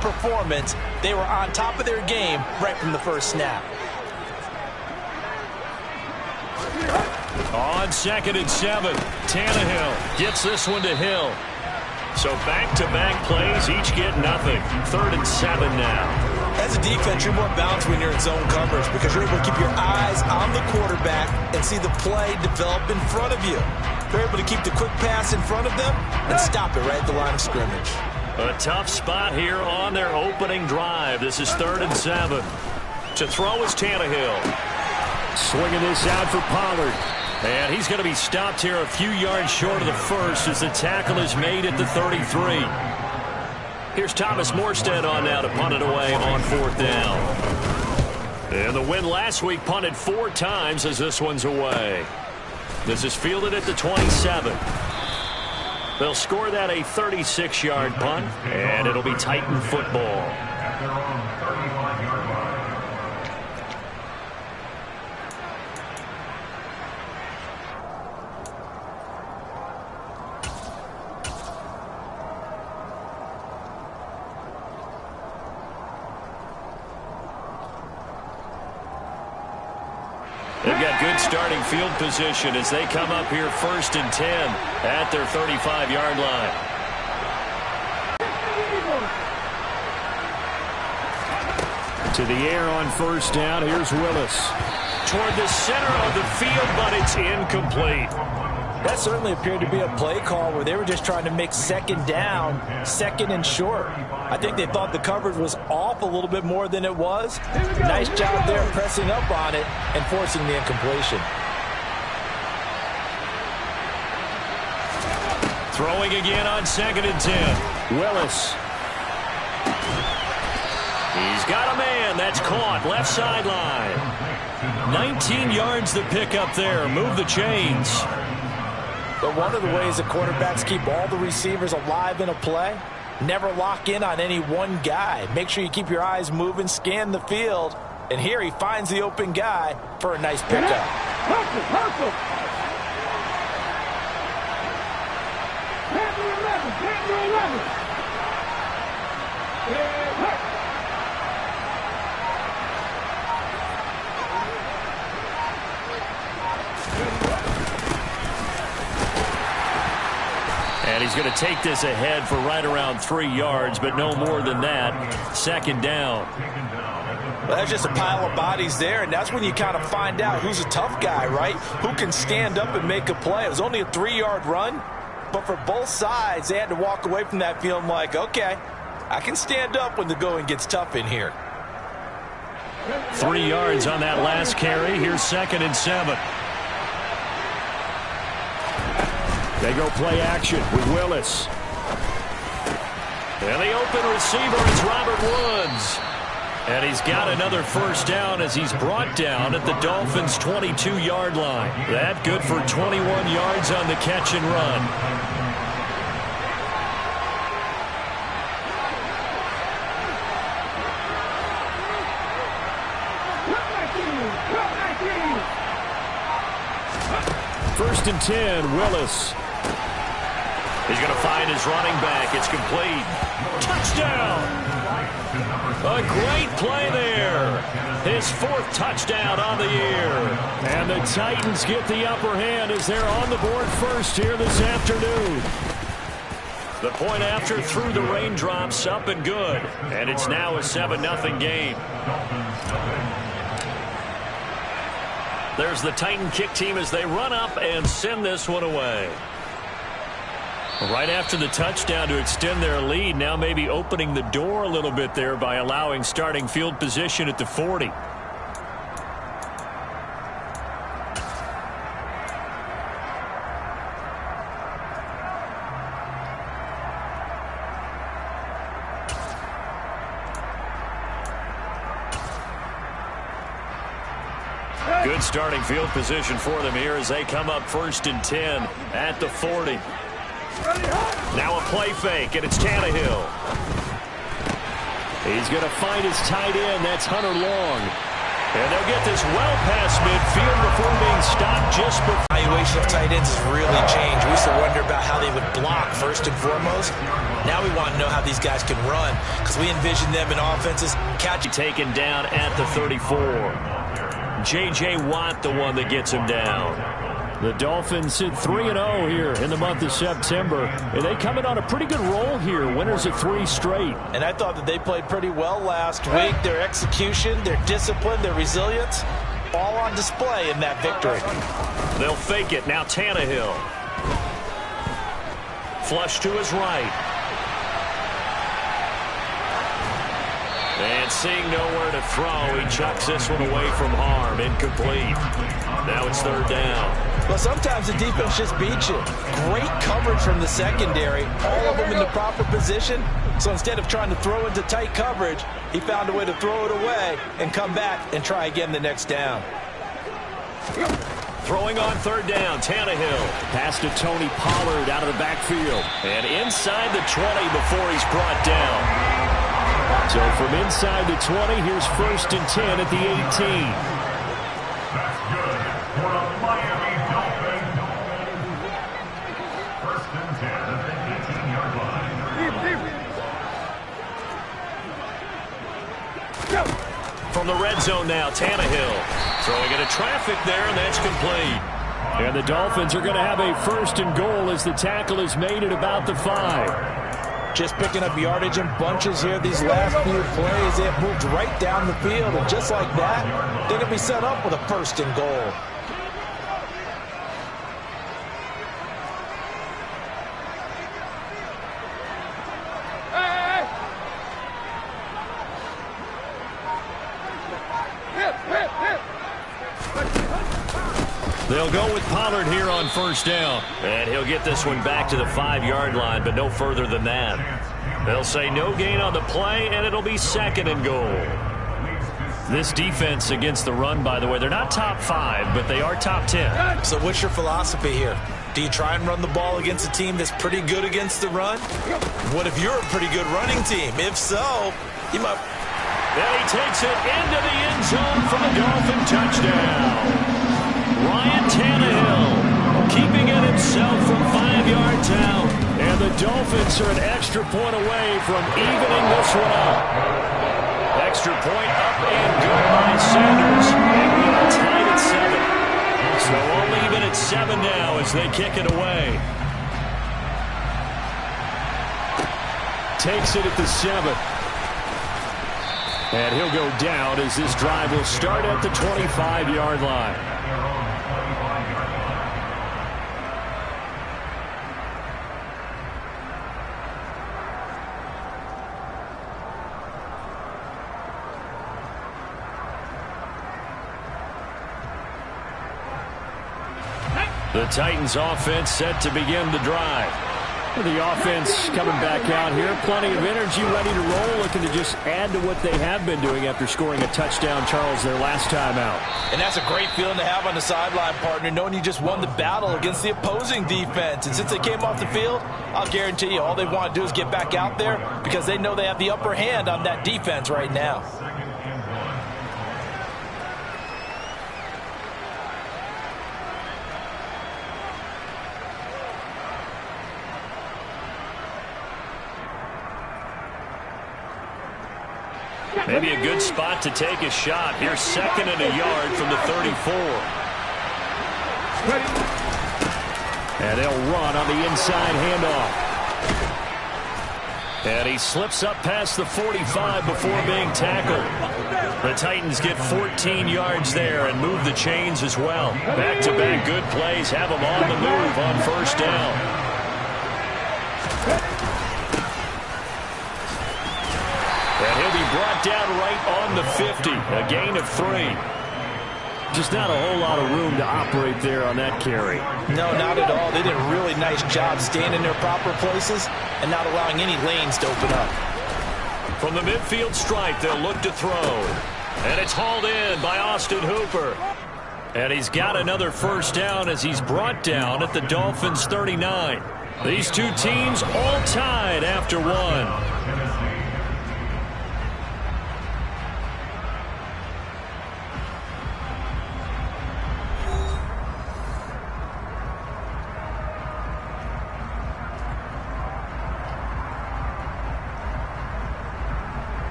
performance. They were on top of their game right from the first snap. On 2nd and 7, Tannehill gets this one to Hill. So back-to-back plays, each get nothing. 3rd and 7 now. As a defense, you're more balanced when you're in zone coverage because you're able to keep your eyes on the quarterback and see the play develop in front of you. You're able to keep the quick pass in front of them and stop it right at the line of scrimmage. A tough spot here on their opening drive. This is 3rd and 7. To throw is Tannehill. Swinging this out for Pollard. And he's going to be stopped here a few yards short of the first as the tackle is made at the 33. Here's Thomas Morstead on now to punt it away on 4th down. And the win last week punted 4 times as this one's away. This is fielded at the 27. They'll score that a 36-yard punt, and it'll be Titan football. They've got good starting field position as they come up here 1st and 10 at their 35-yard line. To the air on 1st down. Here's Willis. Toward the center of the field, but it's incomplete. That certainly appeared to be a play call where they were just trying to make 2nd down, 2nd and short. I think they thought the coverage was off a little bit more than it was. Nice job there pressing up on it and forcing the incompletion. Throwing again on 2nd and 10. Willis. He's got a man. That's caught. Left sideline. 19 yards to pick up there. Move the chains. But one of the ways that quarterbacks keep all the receivers alive in a play, never lock in on any one guy. Make sure you keep your eyes moving, scan the field. And here he finds the open guy for a nice pickup. Hustle. And he's going to take this ahead for right around 3 yards, but no more than that. 2nd down. Well, that's just a pile of bodies there, and that's when you kind of find out who's a tough guy, right? Who can stand up and make a play. It was only a 3-yard run, but for both sides, they had to walk away from that feeling like, okay, I can stand up when the going gets tough in here. 3 yards on that last carry. Here's 2nd and 7. They go play action with Willis. And the open receiver is Robert Woods. And he's got another 1st down as he's brought down at the Dolphins' 22-yard line. That good for 21 yards on the catch and run. First and 10, Willis. He's going to find his running back. It's complete. Touchdown! A great play there. His 4th touchdown on the year. And the Titans get the upper hand as they're on the board first here this afternoon. The point after through the raindrops, up and good. And it's now a 7-0 game. There's the Titan kick team as they run up and send this one away. Right after the touchdown to extend their lead, now maybe opening the door a little bit there by allowing starting field position at the 40. Good starting field position for them here as they come up 1st and 10 at the 40. Now a play fake, and it's Tannehill. He's going to find his tight end. That's Hunter Long. And they'll get this well past midfield before being stopped just before. Evaluation of tight ends has really changed. We used to wonder about how they would block first and foremost. Now we want to know how these guys can run, because we envision them in offenses catching. Taken down at the 34. J.J. Watt, the one that gets him down. The Dolphins sit 3-0 here in the month of September, and they come in on a pretty good roll here, winners of 3 straight. And I thought that they played pretty well last week. Their execution, their discipline, their resilience, all on display in that victory. They'll fake it. Now Tannehill. Flush to his right. And seeing nowhere to throw, he chucks this one away from harm. Incomplete. Now it's 3rd down. Well, sometimes the defense just beats you. Great coverage from the secondary. All of them in the proper position. So instead of trying to throw into tight coverage, he found a way to throw it away and come back and try again the next down. Throwing on 3rd down, Tannehill. Pass to Tony Pollard out of the backfield. And inside the 20 before he's brought down. So from inside the 20, here's 1st and 10 at the 18. That's good for the Miami Dolphins. 1st and 10 at the 18-yard line. From the red zone now, Tannehill. Throwing into traffic there, and that's complete. And the Dolphins are going to have a 1st and goal as the tackle is made at about the 5. Just picking up yardage in bunches here these last few plays. They have moved right down the field, and just like that, they're going to be set up with a 1st and goal. They'll go with Pollard here on 1st down. And he'll get this one back to the 5-yard line, but no further than that. They'll say no gain on the play, and it'll be 2nd and goal. This defense against the run, by the way, they're not top 5, but they are top 10. So what's your philosophy here? Do you try and run the ball against a team that's pretty good against the run? What if you're a pretty good running team? If so, you might... And he takes it into the end zone for the Dolphin touchdown. Ryan Tannehill keeping it himself from 5 yards out. And the Dolphins are an extra point away from evening this one up. Extra point up and good by Sanders. And we are tied at 7. So only even at 7 now as they kick it away. Takes it at the 7. And he'll go down as this drive will start at the 25-yard line. The Titans offense set to begin the drive. The offense coming back out here. Plenty of energy, ready to roll, looking to just add to what they have been doing after scoring a touchdown, Charles, their last time out. And that's a great feeling to have on the sideline, partner, knowing you just won the battle against the opposing defense. And since they came off the field, I'll guarantee you all they want to do is get back out there because they know they have the upper hand on that defense right now. Maybe a good spot to take a shot. Here's 2nd and a yard from the 34. And they'll run on the inside handoff. And he slips up past the 45 before being tackled. The Titans get 14 yards there and move the chains as well. Back-to-back good plays have them on the move on 1st down. And he'll be brought down right on the 50. A gain of 3. Just not a whole lot of room to operate there on that carry. No, not at all. They did a really nice job staying in their proper places and not allowing any lanes to open up. From the midfield stripe, they'll look to throw. And it's hauled in by Austin Hooper. And he's got another 1st down as he's brought down at the Dolphins' 39. These two teams all tied after 1.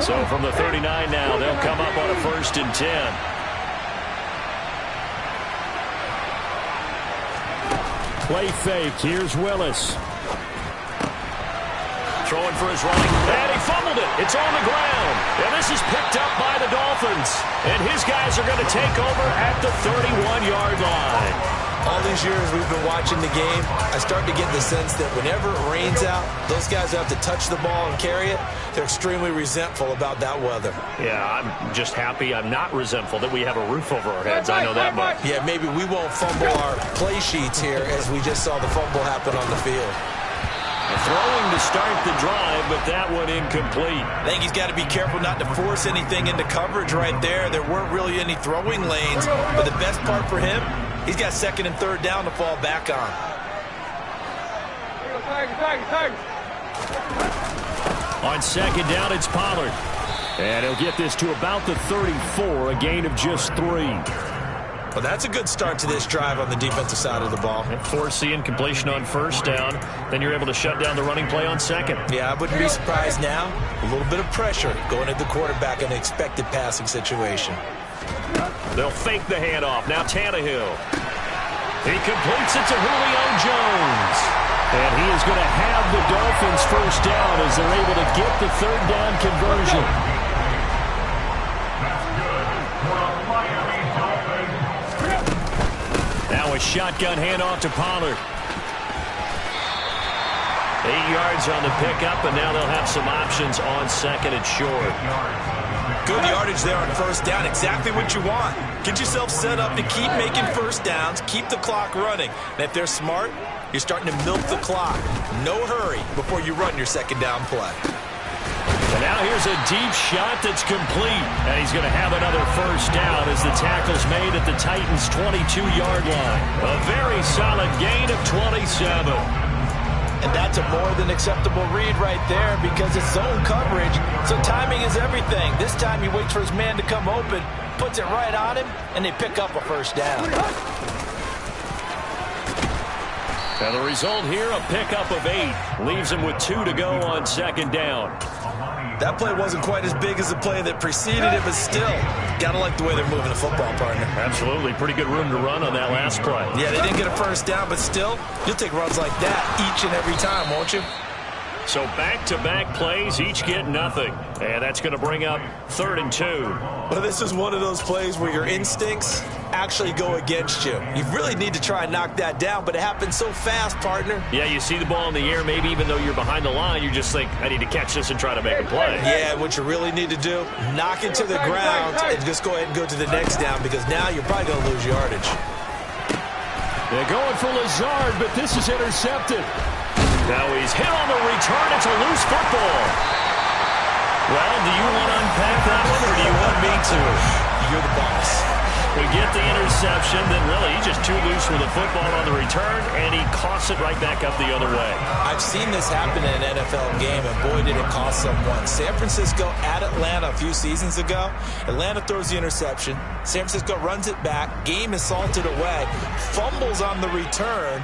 So from the 39 now, they'll come up on a 1st and 10. Play fake. Here's Willis. Throwing for his running. And he fumbled it. It's on the ground. And this is picked up by the Dolphins. And his guys are going to take over at the 31-yard line. All these years we've been watching the game, I start to get the sense that whenever it rains out, those guys who have to touch the ball and carry it, they're extremely resentful about that weather. Yeah, I'm just happy I'm not resentful that we have a roof over our heads. I know that much. Yeah, maybe we won't fumble our play sheets here as we just saw the fumble happen on the field. Throwing to start the drive, but that one incomplete. I think he's got to be careful not to force anything into coverage right there. There weren't really any throwing lanes, but the best part for him, he's got 2nd and 3rd down to fall back on. On 2nd down, it's Pollard. And he'll get this to about the 34, a gain of just 3. Well, that's a good start to this drive on the defensive side of the ball. Force the incompletion on 1st down. Then you're able to shut down the running play on 2nd. Yeah, I wouldn't be surprised now. A little bit of pressure going at the quarterback in an expected passing situation. They'll fake the handoff. Now Tannehill. He completes it to Julio Jones. And he is going to have the Dolphins 1st down as they're able to get the 3rd down conversion. Now a shotgun handoff to Pollard. 8 yards on the pickup, and now they'll have some options on 2nd and short. Good yardage there on 1st down. Exactly what you want. Get yourself set up to keep making 1st downs, keep the clock running. And if they're smart, you're starting to milk the clock. No hurry before you run your 2nd down play. And now here's a deep shot that's complete. And he's going to have another 1st down as the tackle's made at the Titans' 22-yard line. A very solid gain of 27. And that's a more than acceptable read right there because it's zone coverage, so timing is everything. This time he waits for his man to come open, puts it right on him, and they pick up a 1st down. And the result here, a pickup of 8. Leaves him with 2 to go on 2nd down. That play wasn't quite as big as the play that preceded it, but still, gotta like the way they're moving the football, partner. Absolutely. Pretty good room to run on that last play. Yeah, they didn't get a 1st down, but still, you'll take runs like that each and every time, won't you? So back-to-back plays, each get nothing. And that's going to bring up 3rd and 2. Well, this is one of those plays where your instincts actually go against you. You really need to try and knock that down, but it happens so fast, partner. Yeah, you see the ball in the air, maybe even though you're behind the line, you just think, I need to catch this and try to make a play. Yeah, what you really need to do, knock it to the ground and just go ahead and go to the next down because now you're probably going to lose yardage. They're going for Lazard, but this is intercepted. Now he's hit on the return. It's a loose football. Well, do you want to unpack that one, or do you want me to? You're the boss. We get the interception, then really he's just too loose with the football on the return, and he coughs it right back up the other way. I've seen this happen in an NFL game, and boy, did it cost someone. San Francisco at Atlanta a few seasons ago. Atlanta throws the interception. San Francisco runs it back. Game is salted away. Fumbles on the return.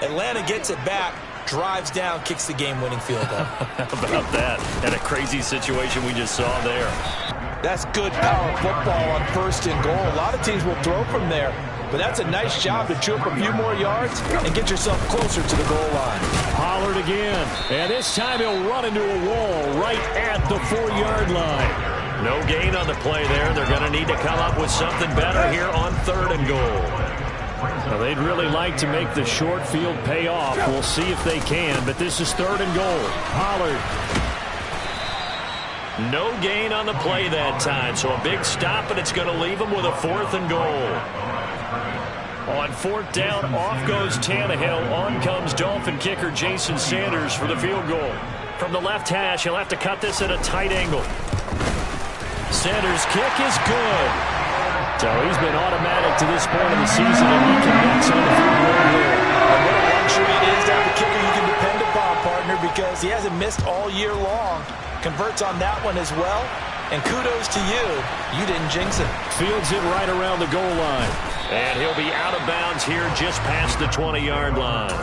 Atlanta gets it back. Drives down, kicks the game-winning field goal. How about that? And a crazy situation we just saw there. That's good power football on 1st and goal. A lot of teams will throw from there, but that's a nice job to chew up a few more yards and get yourself closer to the goal line. Pollard again, and this time he'll run into a wall right at the 4-yard line. No gain on the play there. They're going to need to come up with something better here on 3rd and goal. Well, they'd really like to make the short field pay off. We'll see if they can, but this is 3rd and goal. Pollard. No gain on the play that time, so a big stop, and it's going to leave them with a 4th and goal. On 4th down, off goes Tannehill. On comes Dolphin kicker Jason Sanders for the field goal. From the left hash, he'll have to cut this at a tight angle. Sanders' kick is good. So he's been automatic to this point of the season, and he connects on the field goal here. And what a luxury it is to have a kicker you can depend upon, partner, because he hasn't missed all year long. Converts on that one as well. And kudos to you. You didn't jinx it. Fields it right around the goal line. And he'll be out of bounds here just past the 20-yard line.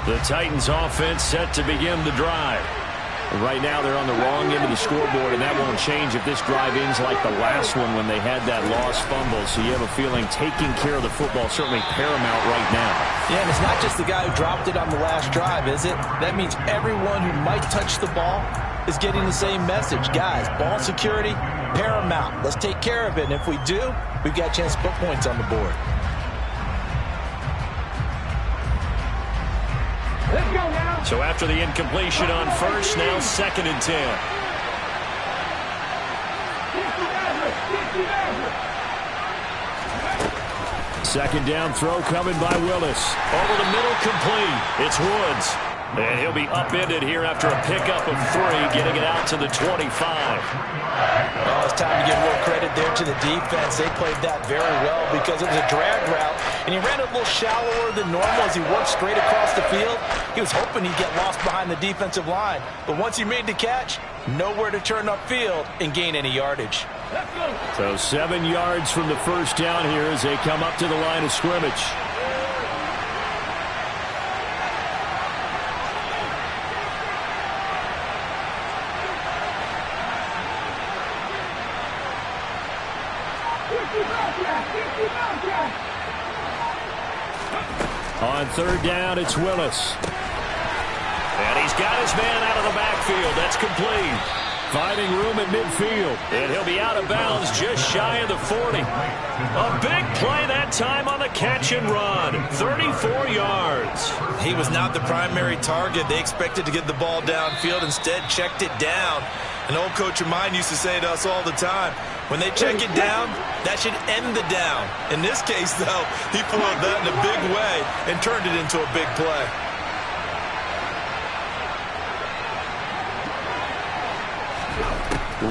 The Titans offense set to begin the drive. Right now they're on the wrong end of the scoreboard, and that won't change if this drive ends like the last one when they had that lost fumble. So you have a feeling taking care of the football certainly paramount right now. Yeah, and it's not just the guy who dropped it on the last drive, is it? That means everyone who might touch the ball is getting the same message. Guys, ball security, paramount. Let's take care of it, and if we do, we've got a chance to put points on the board. Let's go now. So after the incompletion on first, now 2nd and 10. Second down throw coming by Willis. Over the middle, complete. It's Woods. And he'll be upended here after a pickup of 3, getting it out to the 25. Oh, it's time to give a little credit there to the defense. They played that very well because it was a drag route, and he ran a little shallower than normal as he worked straight across the field. He was hoping he'd get lost behind the defensive line, but once he made the catch, nowhere to turn upfield and gain any yardage. So 7 yards from the first down here as they come up to the line of scrimmage. On 3rd down, it's Willis. And he's got his man out of the backfield. That's complete. Finding room at midfield. And he'll be out of bounds just shy of the 40. A big play that time on the catch and run. 34 yards. He was not the primary target. They expected to get the ball downfield. Instead, checked it down. An old coach of mine used to say to us all the time, when they check it down, that should end the down. In this case, though, he foiled that in a big way and turned it into a big play.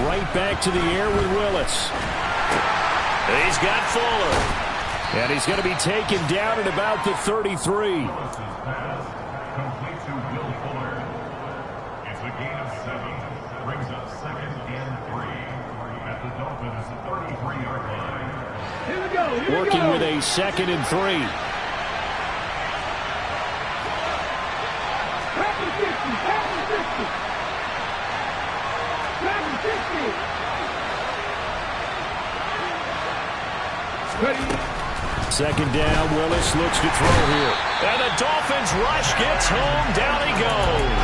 Right back to the air with Willis. He's got Fuller. And he's going to be taken down at about the 33. Complete to Will Fuller. It's a gain of 7. Brings up 2nd and 3 at the Dolphins' 33-yard line. Here we go. Working with a 2nd and 3. Back and 50. Back and 50. Back and 50. Ready. 2nd down, Willis looks to throw here. And the Dolphins rush gets home. Down he goes.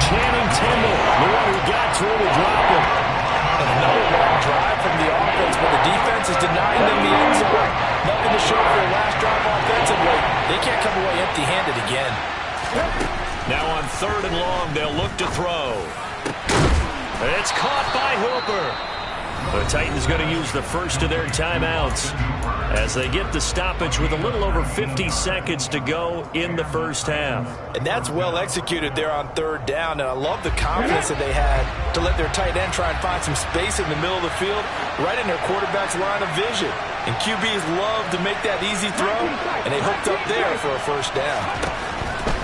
Channing Tindall, the one who got through to drop him. And another long drive from the offense, but the defense is denying them the end zone. Nothing to show for their last drive offensively. They can't come away empty-handed again. Now on 3rd and long, they'll look to throw. It's caught by Hooper. The Titans going to use the first of their timeouts as they get the stoppage with a little over 50 seconds to go in the first half. And that's well executed there on 3rd down, and I love the confidence that they had to let their tight end try and find some space in the middle of the field, right in their quarterback's line of vision. And QBs love to make that easy throw, and they hooked up there for a first down.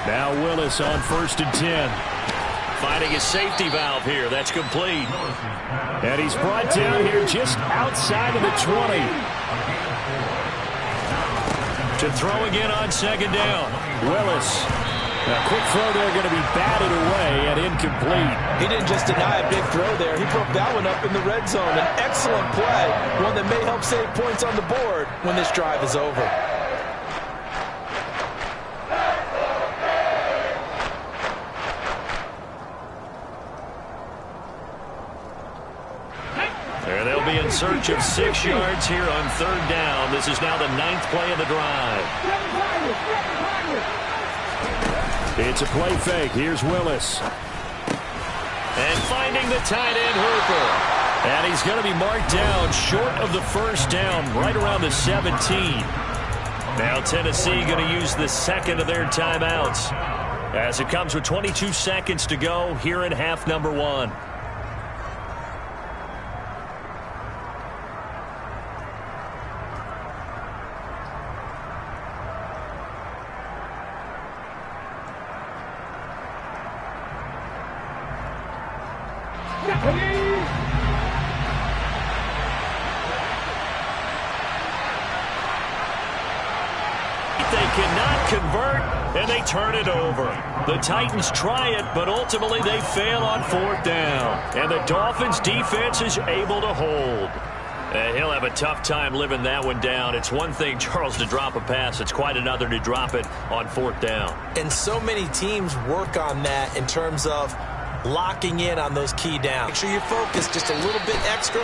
Now Willis on 1st and 10. Finding his safety valve here. That's complete. And he's brought down here just outside of the 20. To throw again on 2nd down. Willis. A quick throw there going to be batted away and incomplete. He didn't just deny a big throw there. He broke that one up in the red zone. An excellent play. One that may help save points on the board when this drive is over. They'll be in search of 6 yards here on 3rd down. This is now the 9th play of the drive. It's a play fake. Here's Willis. And finding the tight end, Hooper. And he's going to be marked down short of the first down, right around the 17. Now Tennessee going to use the 2nd of their timeouts as it comes with 22 seconds to go here in half number 1. They cannot convert. and they turn it over. The Titans try it, but ultimately they fail on 4th down. And the Dolphins' defense is able to hold. He'll have a tough time living that one down. It's one thing, Charles, to drop a pass. It's quite another to drop it on 4th down. And so many teams work on that in terms of locking in on those key downs. Make sure you're focused just a little bit extra.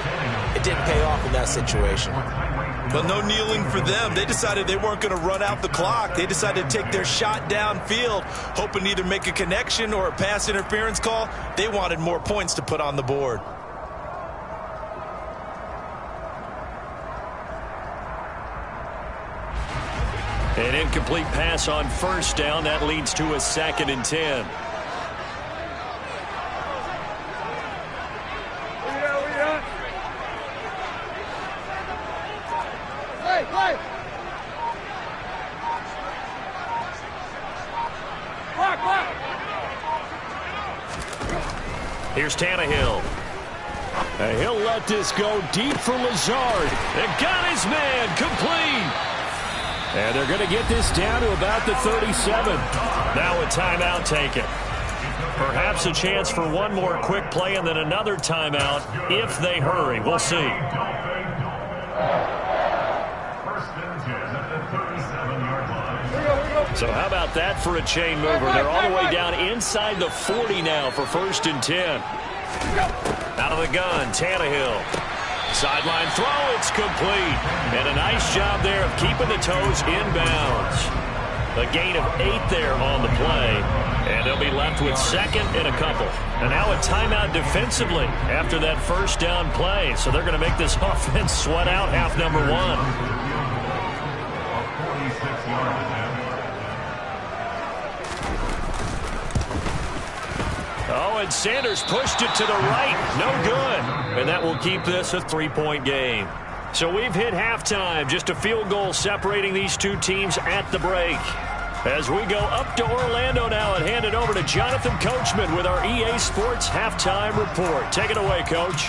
It didn't pay off in that situation. But no kneeling for them. They decided they weren't going to run out the clock. They decided to take their shot downfield, hoping to either make a connection or a pass interference call. They wanted more points to put on the board. An incomplete pass on 1st down. That leads to a 2nd and 10. Here's Tannehill. He'll let this go deep for Lazard. And got his man complete. And they're going to get this down to about the 37. Now a timeout taken. Perhaps a chance for one more quick play and then another timeout if they hurry. We'll see. 1st and 10 at the 37-yard line. So how about that for a chain mover? They're all the way down inside the 40 now for 1st and 10. Out of the gun, Tannehill. Sideline throw, it's complete. And a nice job there of keeping the toes inbounds. A gain of 8 there on the play. And they'll be left with 2nd and a couple. And now a timeout defensively after that 1st down play. So they're going to make this offense sweat out half number 1. A 46-yard attempt. Oh, and Sanders pushed it to the right. No good. And that will keep this a 3-point game. So we've hit halftime. Just a field goal separating these two teams at the break. As we go up to Orlando now and hand it over to Jonathan Coachman with our EA Sports Halftime Report. Take it away, Coach.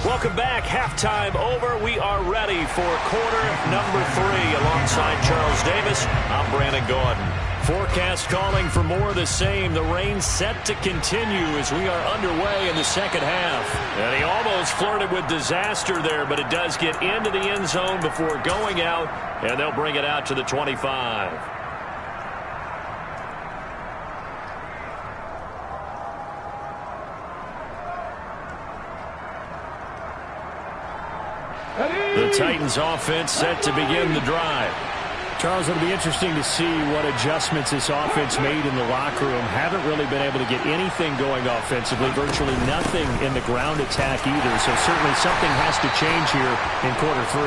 Welcome back. Halftime over. We are ready for quarter number 3. Alongside Charles Davis, I'm Brandon Gordon. Forecast calling for more of the same. The rain set to continue as we are underway in the 2nd half. And he almost flirted with disaster there, but it does get into the end zone before going out, and they'll bring it out to the 25. The Titans offense set to begin the drive. Charles, it'll be interesting to see what adjustments this offense made in the locker room. Haven't really been able to get anything going offensively, virtually nothing in the ground attack either. So certainly something has to change here in quarter 3.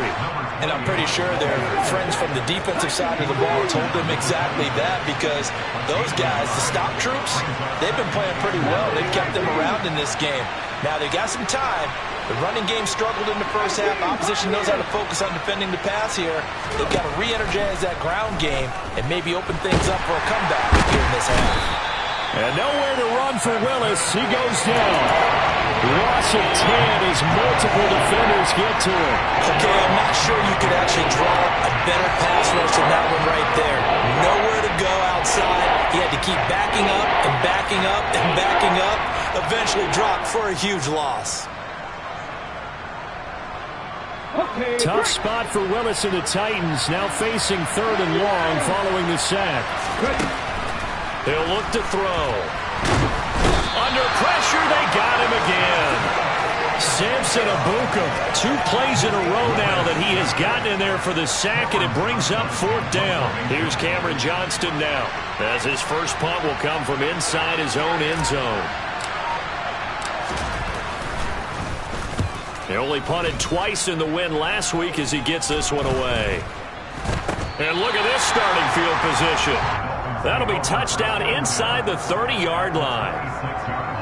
And I'm pretty sure their friends from the defensive side of the ball told them exactly that, because those guys, the stop troops, they've been playing pretty well. They've kept them around in this game. Now they got some time. The running game struggled in the first half. Opposition knows how to focus on defending the pass here. They've got to re-energize that ground game and maybe open things up for a comeback here in this half. And nowhere to run for Willis. He goes down. Loss of 10 as multiple defenders get to him. Okay, I'm not sure you could actually draw a better pass rush than that one right there. Nowhere to go outside. He had to keep backing up and backing up and backing up. Eventually dropped for a huge loss. Okay, Tough spot for Willis and the Titans, now facing 3rd and long following the sack. He'll look to throw. Under pressure, they got him again. Samson Abuka, 2 plays in a row now that he has gotten in there for the sack, and it brings up 4th down. Here's Cameron Johnston now, as his first punt will come from inside his own end zone. He only punted twice in the win last week as he gets this one away. And look at this starting field position. That'll be touchdown inside the 30-yard line.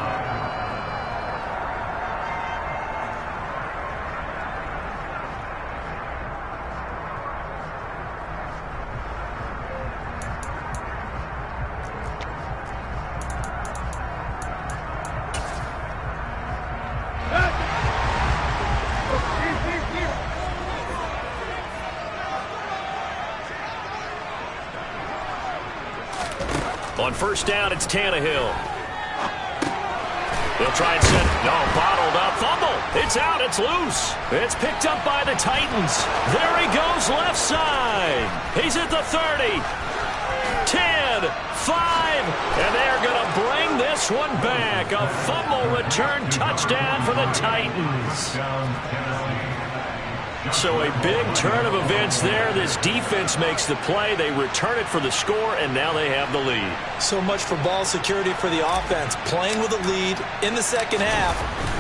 On first down, it's Tannehill. They'll try and set it. No, bottled up. Fumble. It's out. It's loose. It's picked up by the Titans. There he goes left side. He's at the 30. 10, 5, and they're going to bring this one back. A fumble return touchdown for the Titans. So a big turn of events there. This defense makes the play. They return it for the score, and now they have the lead. So much for ball security for the offense. Playing with a lead in the second half.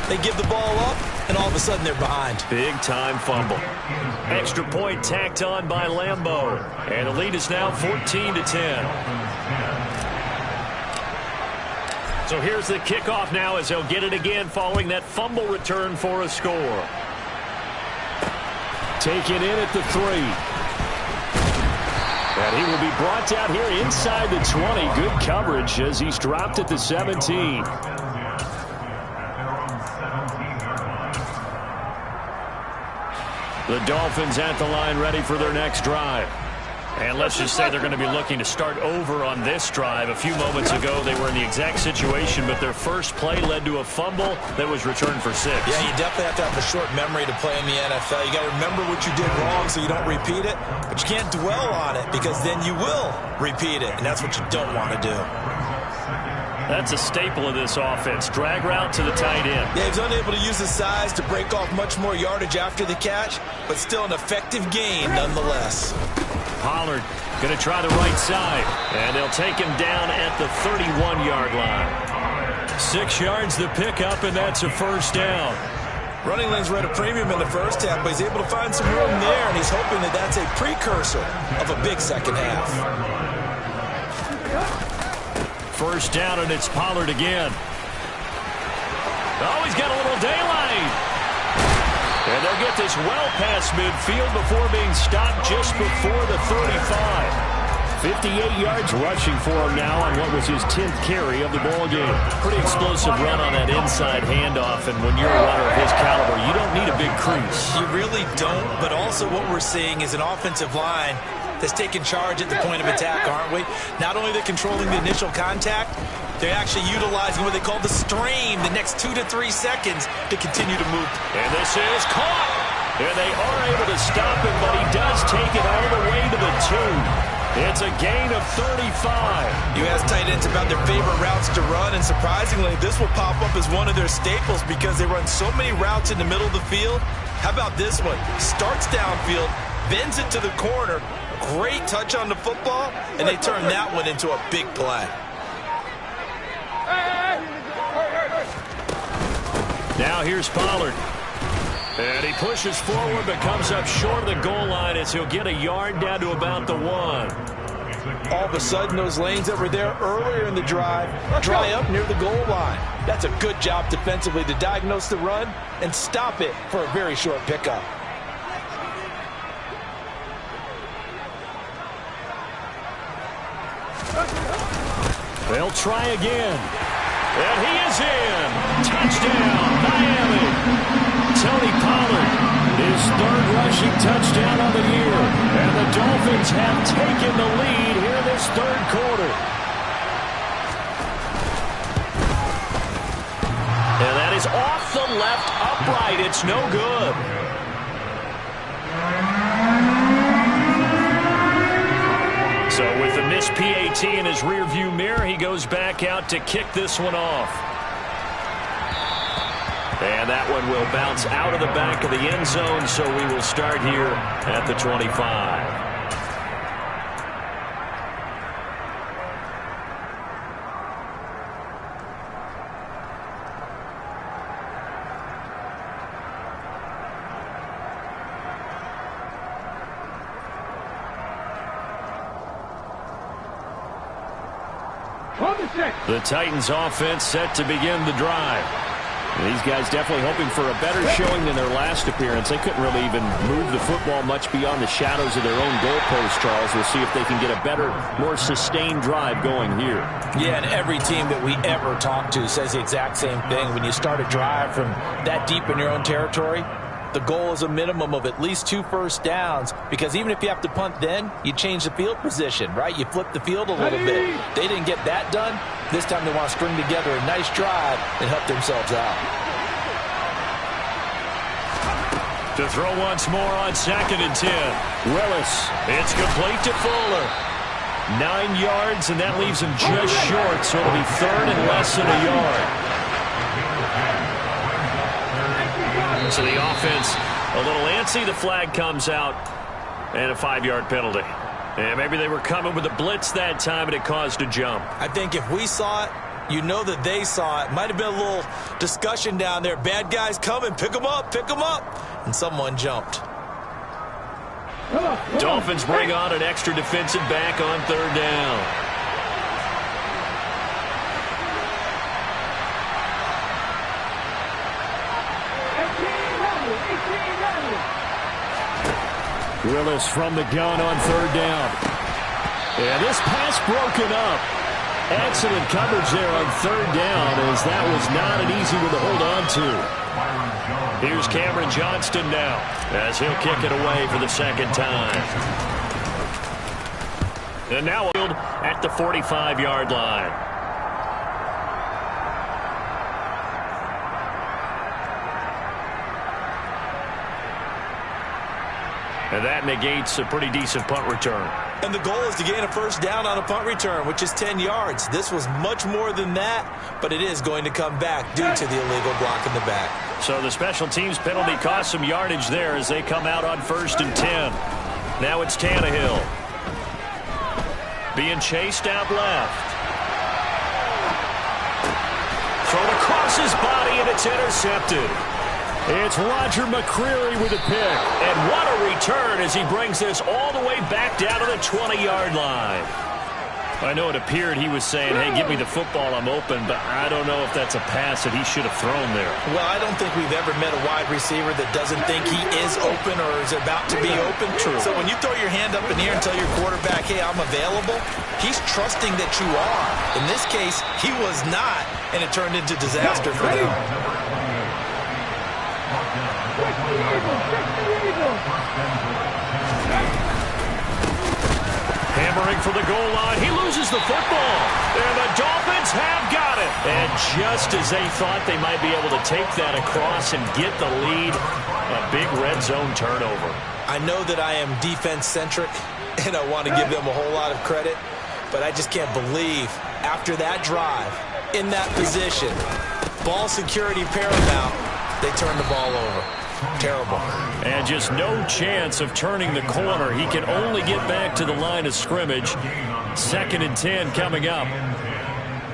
They give the ball up, and all of a sudden they're behind. Big-time fumble. Extra point tacked on by Lambeau. And the lead is now 14-10. So here's the kickoff now as they'll get it again following that fumble return for a score. Taken in at the 3. And he will be brought down here inside the 20. Good coverage as he's dropped at the 17. The Dolphins at the line ready for their next drive. And let's just say they're going to be looking to start over on this drive. A few moments ago, they were in the exact situation, but their first play led to a fumble that was returned for 6. Yeah, you definitely have to have a short memory to play in the NFL. You got to remember what you did wrong so you don't repeat it, but you can't dwell on it because then you will repeat it, and that's what you don't want to do. That's a staple of this offense. Drag route to the tight end. Yeah, he's unable to use his size to break off much more yardage after the catch, but still an effective gain nonetheless. Pollard going to try the right side, and they'll take him down at the 31-yard line. 6 yards the pickup, and that's a first down. Running lanes were at a premium in the first half, but he's able to find some room there, and he's hoping that that's a precursor of a big second half. First down, and it's Pollard again. Oh, he's got a little daylight. And they'll get this well past midfield before being stopped just before the 35. 58 yards rushing for him now on what was his 10th carry of the ball game. Pretty explosive run on that inside handoff, and when you're a runner of his caliber, you don't need a big crease. You really don't, but also what we're seeing is an offensive line that's taking charge at the point of attack, aren't we? Not only are they controlling the initial contact, they're actually utilizing what they call the strain, the next 2 to 3 seconds to continue to move. And this is caught. And they are able to stop him, but he does take it all the way to the 2. It's a gain of 35. You ask tight ends about their favorite routes to run, and surprisingly, this will pop up as one of their staples because they run so many routes in the middle of the field. How about this one? Starts downfield, bends it to the corner, great touch on the football, and they turn that one into a big play. Now here's Pollard. And he pushes forward but comes up short of the goal line as he'll get a yard down to about the 1. All of a sudden, those lanes that were there earlier in the drive dry up near the goal line. That's a good job defensively to diagnose the run and stop it for a very short pickup. They'll try again. And he is in. Touchdown, Miami. Tony Pollard, his 3rd rushing touchdown of the year. And the Dolphins have taken the lead here this 3rd quarter. And that is off the left upright. It's no good. So with the missed PAT in his rearview mirror, he goes back out to kick this one off. And that one will bounce out of the back of the end zone, so we will start here at the 25. The Titans offense set to begin the drive. These guys definitely hoping for a better showing than their last appearance. They couldn't really even move the football much beyond the shadows of their own goalpost, Charles. We'll see if they can get a better, more sustained drive going here. Yeah, and every team that we ever talk to says the exact same thing. When you start a drive from that deep in your own territory, The goal is a minimum of at least 2 first downs, because even if you have to punt then, you change the field position, right? You flip the field a little bit. They didn't get that done. This time they want to string together a nice drive and help themselves out. To throw once more on 2nd and 10. Willis. It's complete to Fuller. 9 yards, and that leaves him just short, so it'll be 3rd and less than a yard. So the offense a little antsy. The flag comes out, and a 5-yard penalty. And maybe they were coming with a blitz that time, and it caused a jump. I think if we saw it, you know that they saw it. Might have been a little discussion down there. Bad guys coming. Pick them up. Pick them up. And someone jumped. Dolphins bring on an extra defensive back on 3rd down. Willis from the gun on 3rd down. And this pass broken up. Excellent coverage there on 3rd down, as that was not an easy one to hold on to. Here's Cameron Johnston now, as he'll kick it away for the 2nd time. And now at the 45-yard line. And that negates a pretty decent punt return. And the goal is to gain a first down on a punt return, which is 10 yards. This was much more than that, but it is going to come back due to the illegal block in the back. So the special teams penalty cost some yardage there as they come out on 1st and 10. Now it's Tannehill. Being chased out left. Thrown across his body, and it's intercepted. It's Roger McCreary with a pick. And what a return as he brings this all the way back down to the 20-yard line. I know it appeared he was saying, hey, give me the football, I'm open, but I don't know if that's a pass that he should have thrown there. Well, I don't think we've ever met a wide receiver that doesn't think he is open or is about to be open. True. So when you throw your hand up in the air and tell your quarterback, hey, I'm available, he's trusting that you are. In this case, he was not, and it turned into disaster for them. Hammering for the goal line. He loses the football. And the Dolphins have got it. And just as they thought they might be able to take that across and get the lead, a big red zone turnover. I know that I am defense-centric, and I want to give them a whole lot of credit, but I just can't believe after that drive, in that position, ball security paramount, they turned the ball over. Terrible. And just no chance of turning the corner. He can only get back to the line of scrimmage. 2nd and 10 coming up.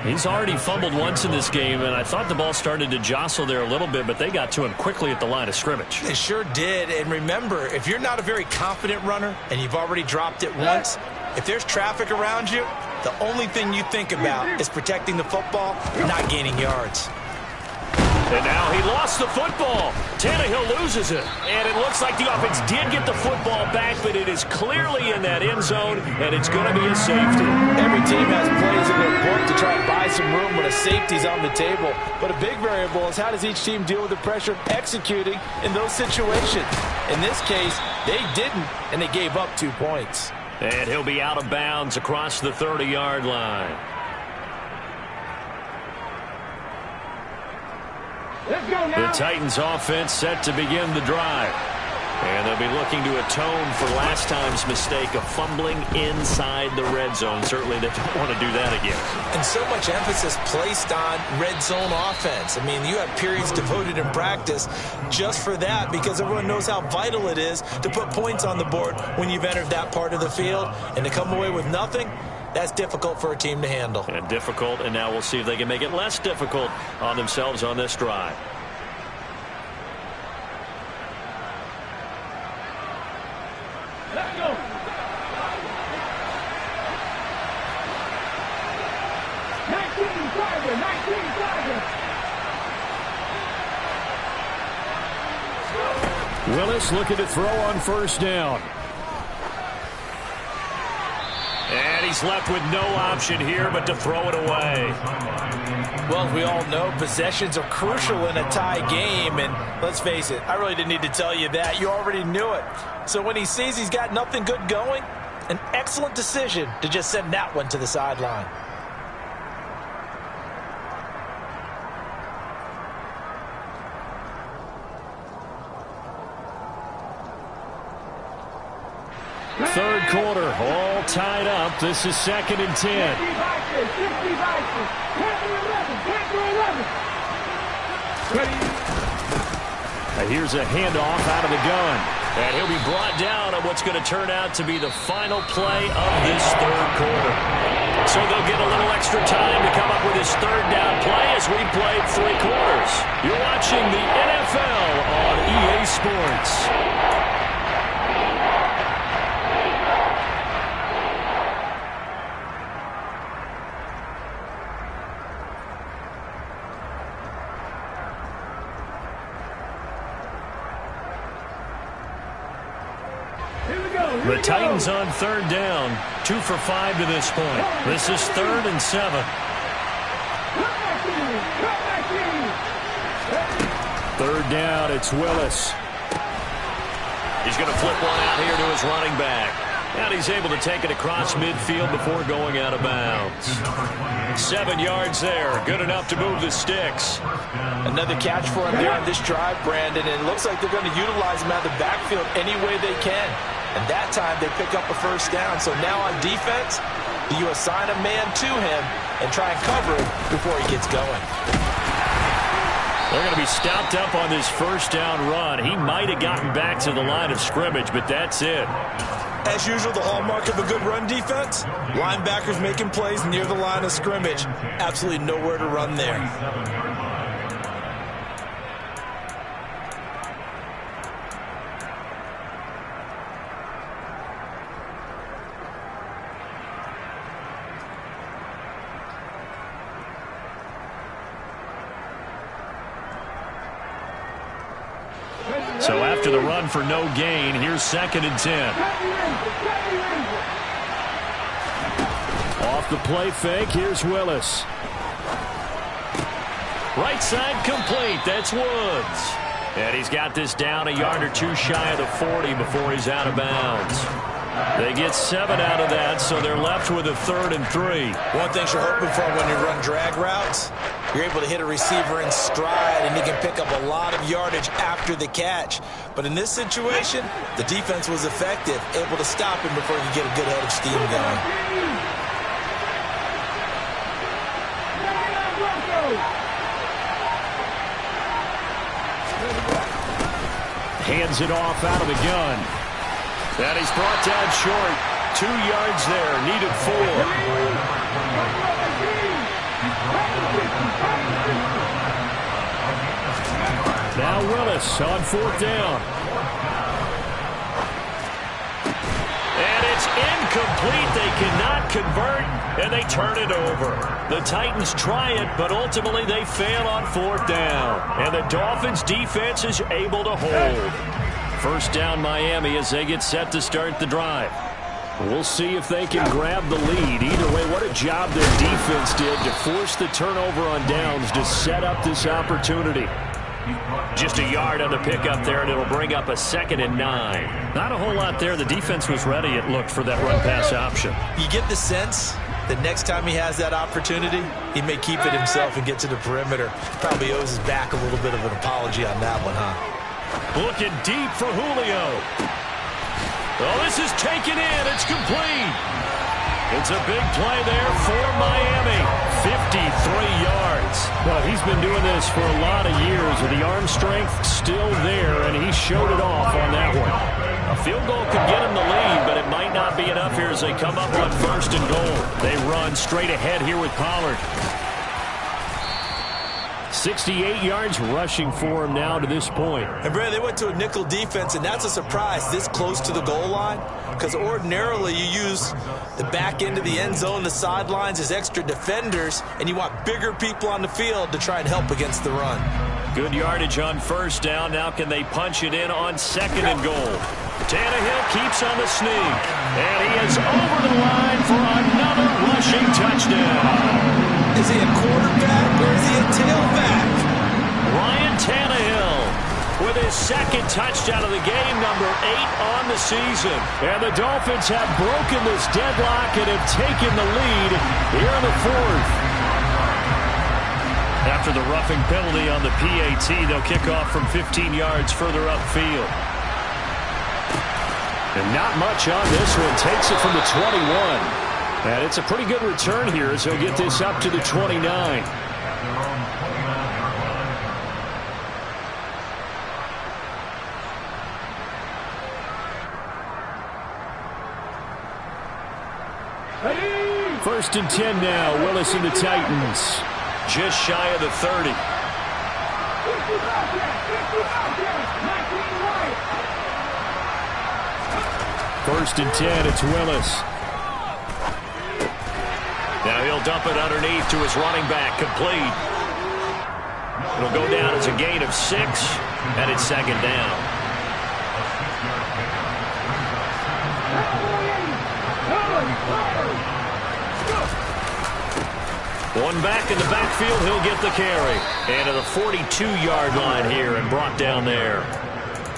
He's already fumbled once in this game, and I thought the ball started to jostle there a little bit, but they got to him quickly at the line of scrimmage. They sure did. And remember, if you're not a very confident runner and you've already dropped it once, if there's traffic around you, the only thing you think about is protecting the football, not gaining yards. And now he lost the football. Tannehill loses it. And it looks like the offense did get the football back, but it is clearly in that end zone, and it's going to be a safety. Every team has plays in their book to try and buy some room when a safety's on the table. But a big variable is how does each team deal with the pressure of executing in those situations. In this case, they didn't, and they gave up 2 points. And he'll be out of bounds across the 30-yard line. The Titans offense set to begin the drive. And they'll be looking to atone for last time's mistake of fumbling inside the red zone. Certainly they don't want to do that again. And so much emphasis placed on red zone offense. I mean, you have periods devoted in practice just for that because everyone knows how vital it is to put points on the board when you've entered that part of the field. And to come away with nothing, that's difficult for a team to handle. And difficult, and now we'll see if they can make it less difficult on themselves on this drive. Let's go. Willis looking to throw on 1st down. And he's left with no option here but to throw it away. Well, as we all know, possessions are crucial in a tie game, and let's face it, I really didn't need to tell you that. You already knew it. So when he sees he's got nothing good going, an excellent decision to just send that one to the sideline. Third quarter, all tied up. This is 2nd and 10. Here's a handoff out of the gun. And he'll be brought down on what's going to turn out to be the final play of this third quarter. So they'll get a little extra time to come up with his third down play as we played 3 quarters. You're watching the NFL on EA Sports. The Titans on 3rd down. 2 for 5 to this point. This is 3rd and 7. 3rd down, it's Willis. He's going to flip one out here to his running back. And he's able to take it across midfield before going out of bounds. 7 yards there. Good enough to move the sticks. Another catch for him there on this drive, Brandon. And it looks like they're going to utilize him out of the backfield any way they can. And that time they pick up a first down. So now on defense, you assign a man to him and try and cover him before he gets going. They're going to be stopped up on this first down run. He might have gotten back to the line of scrimmage, but that's it. As usual, the hallmark of a good run defense, linebackers making plays near the line of scrimmage. Absolutely nowhere to run there. So after the run for no gain, here's 2nd and 10. Off the play fake, here's Willis. Right side complete, that's Woods. And he's got this down a yard or 2 shy of the 40 before he's out of bounds. They get 7 out of that, so they're left with a 3rd and 3. One thing you're hoping for when you run drag routes, you're able to hit a receiver in stride, and he can pick up a lot of yardage after the catch. But in this situation, the defense was effective, able to stop him before he could get a good head of steam going. Hands it off out of the gun. And he's brought down short. 2 yards there, needed 4. Now Willis on 4th down. And it's incomplete. They cannot convert, and they turn it over. The Titans try it, but ultimately they fail on 4th down. And the Dolphins' defense is able to hold. First down Miami as they get set to start the drive. We'll see if they can grab the lead. Either way, what a job their defense did to force the turnover on downs to set up this opportunity. Just a yard on the pickup there, and it'll bring up a 2nd and 9. Not a whole lot there. The defense was ready, it looked, for that run-pass option. You get the sense that next time he has that opportunity, he may keep it himself and get to the perimeter. Probably owes his back a little bit of an apology on that one, huh? Looking deep for Julio. Oh, this is taken in. It's complete. It's a big play there for Miami. 53 yards. Well, he's been doing this for a lot of years with the arm strength still there, and he showed it off on that one. A field goal could get him the lead, but it might not be enough here as they come up on 1st and goal. They run straight ahead here with Pollard. 68 yards rushing for him now to this point. And, Brad, they went to a nickel defense, and that's a surprise this close to the goal line, because ordinarily you use the back end of the end zone, the sidelines as extra defenders, and you want bigger people on the field to try and help against the run. Good yardage on 1st down. Now can they punch it in on 2nd and goal? Tannehill keeps on the sneak. And he is over the line for another rushing touchdown. Is he a quarterback or is he a tailback? Ryan Tannehill with his second touchdown of the game, number 8 on the season. And the Dolphins have broken this deadlock and have taken the lead here in the fourth. After the roughing penalty on the PAT, they'll kick off from 15 yards further upfield. And not much on this one. Takes it from the 21. And it's a pretty good return here as he'll get this up to the 29. First and 10 now. Willis and the Titans. Just shy of the 30. First and 10, it's Willis. Now he'll dump it underneath to his running back, complete. It'll go down as a gain of 6, and it's second down. One back in the backfield, he'll get the carry. And to the 42-yard line here and brought down there.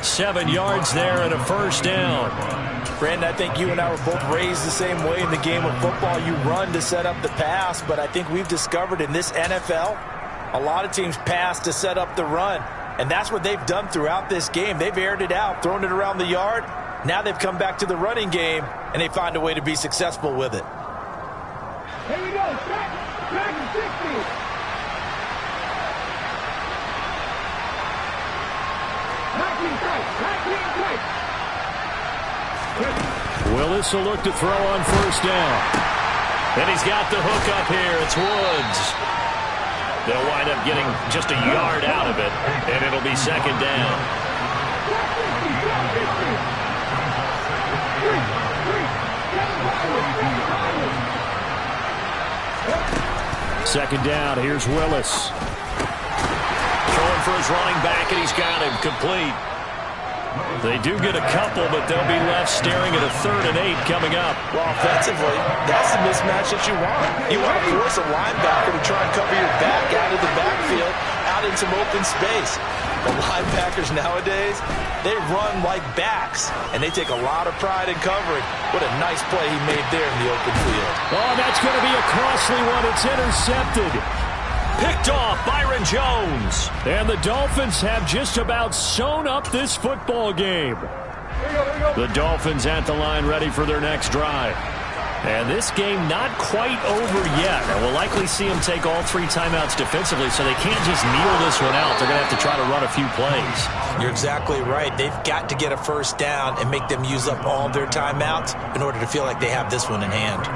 7 yards there and a first down. Brandon, I think you and I were both raised the same way in the game of football. You run to set up the pass, but I think we've discovered in this NFL, a lot of teams pass to set up the run. And that's what they've done throughout this game. They've aired it out, thrown it around the yard. Now they've come back to the running game, and they find a way to be successful with it. Here we go. Back to 60. Willis will look to throw on first down. And he's got the hook up here. It's Woods. They'll wind up getting just a yard out of it, and it'll be second down. Second down, here's Willis. Throwing for his running back, and he's got him complete. They do get a couple, but they'll be left staring at a 3rd and 8 coming up. Well, offensively, that's the mismatch that you want. You want to force a linebacker to try and cover your back out of the backfield, out in some open space. The linebackers nowadays, they run like backs, and they take a lot of pride in covering. What a nice play he made there in the open field. Oh, that's going to be a costly one. It's intercepted. Picked off Byron Jones. And the Dolphins have just about sewn up this football game. The Dolphins at the line ready for their next drive. And this game not quite over yet. And we'll likely see them take all 3 timeouts defensively, so they can't just kneel this one out. They're going to have to try to run a few plays. You're exactly right. They've got to get a first down and make them use up all their timeouts in order to feel like they have this one in hand.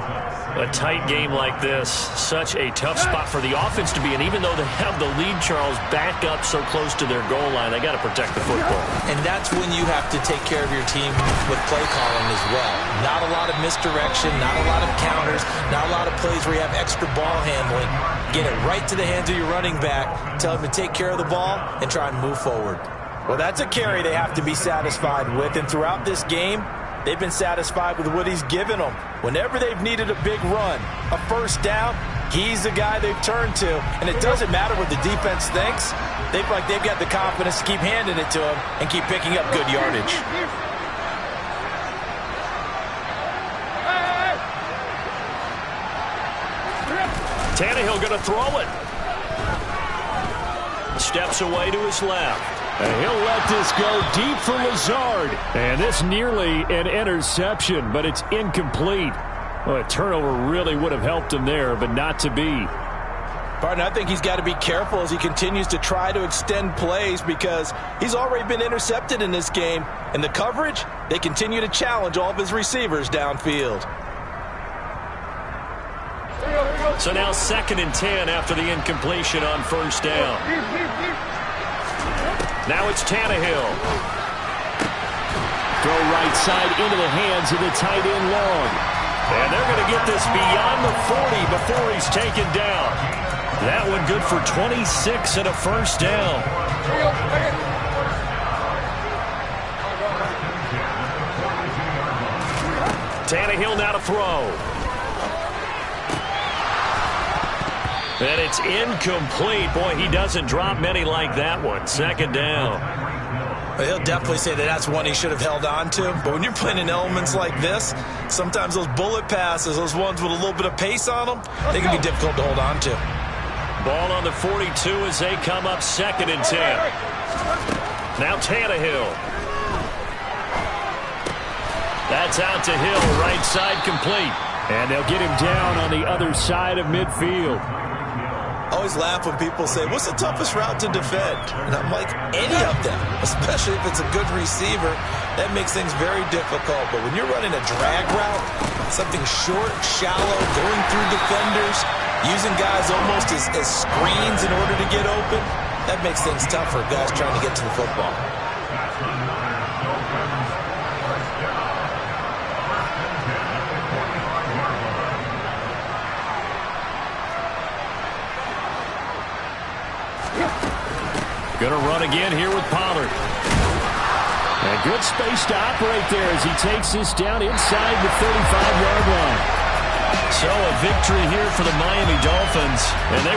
A tight game like this, such a tough spot for the offense to be in. Even though they have the lead, Charles, back up so close to their goal line, they got to protect the football. And that's when you have to take care of your team with play calling as well. Not a lot of misdirection, not a lot of counters, not a lot of plays where you have extra ball handling. Get it right to the hands of your running back, tell him to take care of the ball, and try and move forward. Well, that's a carry they have to be satisfied with, and throughout this game, they've been satisfied with what he's given them. Whenever they've needed a big run, a first down, he's the guy they've turned to. And it doesn't matter what the defense thinks. They've got the confidence to keep handing it to him and keep picking up good yardage. Tannehill going to throw it. Steps away to his left. And he'll let this go deep for Lazard. And this nearly an interception, but it's incomplete. Well, a turnover really would have helped him there, but not to be. Partner, I think he's got to be careful as he continues to try to extend plays because he's already been intercepted in this game. And the coverage, they continue to challenge all of his receivers downfield. So now 2nd and 10 after the incompletion on first down. Now it's Tannehill. Throw right side into the hands of the tight end Long. And they're going to get this beyond the 40 before he's taken down. That one good for 26 and a first down. Tannehill now to throw. And it's incomplete. Boy, he doesn't drop many like that one. Second down. He'll definitely say that that's one he should have held on to. But when you're playing in elements like this, sometimes those bullet passes, those ones with a little bit of pace on them, they can be difficult to hold on to. Ball on the 42 as they come up 2nd and 10. Now Tannehill. That's out to Hill, right side complete. And they'll get him down on the other side of midfield. I always laugh when people say, what's the toughest route to defend? And I'm like, any of them, especially if it's a good receiver. That makes things very difficult. But when you're running a drag route, something short, shallow, going through defenders, using guys almost as screens in order to get open, that makes things tough for guys trying to get to the football. Going to run again here with Pollard. And good space to operate there as he takes this down inside the 35-yard line. So a victory here for the Miami Dolphins. And they